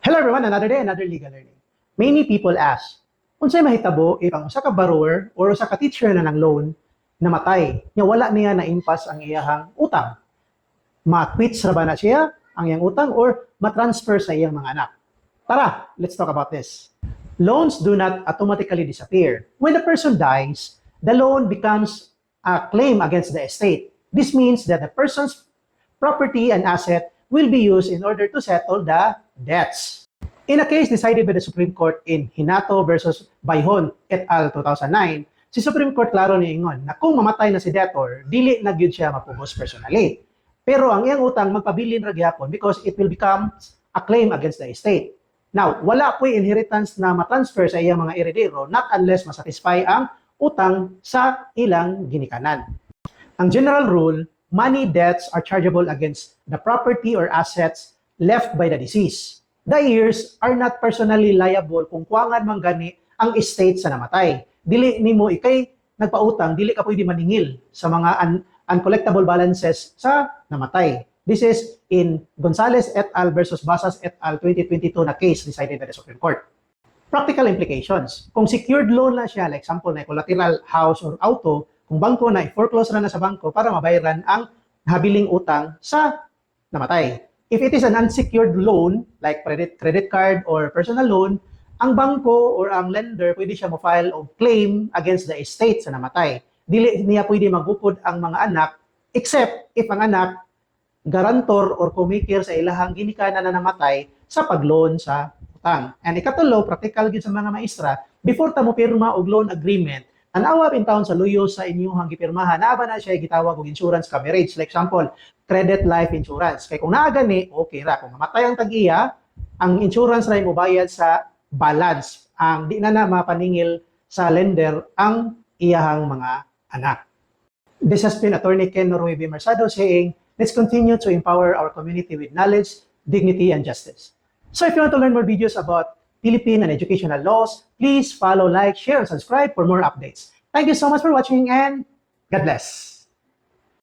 Hello everyone, another day, another legal learning. Many people ask, unsay mahitabo if ang usa ka borrower or usa ka teacher na ng loan namatay, nya wala niya na impas ang iyahang utang. Ma-quits ra ba na siya ang iyang utang or ma-transfer sa iyang mga anak? Tara, let's talk about this. Loans do not automatically disappear. When the person dies, the loan becomes a claim against the estate. This means that the person's property and asset will be used in order to settle the debts. In a case decided by the Supreme Court in Hinato versus Bayhon et al. 2009, si Supreme Court klaro niingon na kung mamatay na si debtor, dili na gyud siya mapugos personally. Pero ang iyang utang magpabilin ra gyapon because it will become a claim against the estate. Now, wala po'y inheritance na matransfer sa iyang mga heredero not unless masatisfy ang utang sa ilang ginikanan. Ang general rule, money debts are chargeable against the property or assets left by the deceased. The heirs are not personally liable kung kuwangan man gani ang estate sa namatay. Dili nimo ikay nagpautang, dili ka pwede maningil sa mga uncollectible balances sa namatay. This is in Gonzales et al. Versus Basas et al. 2022 na case decided by the Supreme Court. Practical implications. Kung secured loan lang siya, like example na collateral house or auto, kung bangko na i-foreclose na sa bangko para mabayaran ang habiling utang sa namatay. If it is an unsecured loan, like credit card or personal loan, ang bangko or ang lender pwede siya mo-file of claim against the estate sa namatay. Dili niya pwede magupod ang mga anak except if ang anak garantor or kumikir sa ilahang ginikanan na namatay sa pagloan sa utang. And ikatulo, practical gid sa mga maestra, before ta mo pirma og loan agreement, tanawa in taon sa luyo sa inyong gipirmahan, naa ba na siya gitawag og insurance coverage? Like example, credit life insurance. Kaya kung naa gani, okay ra. Kung mamatay ang tag-iya, ang insurance na imubayad sa balance. Ang di na mapaningil sa lender ang iyahang mga anak. This has been Attorney Ken Norway B. Mersado saying, let's continue to empower our community with knowledge, dignity, and justice. So if you want to learn more videos about Philippine and educational laws, please follow, like, share, and subscribe for more updates. Thank you so much for watching and God bless.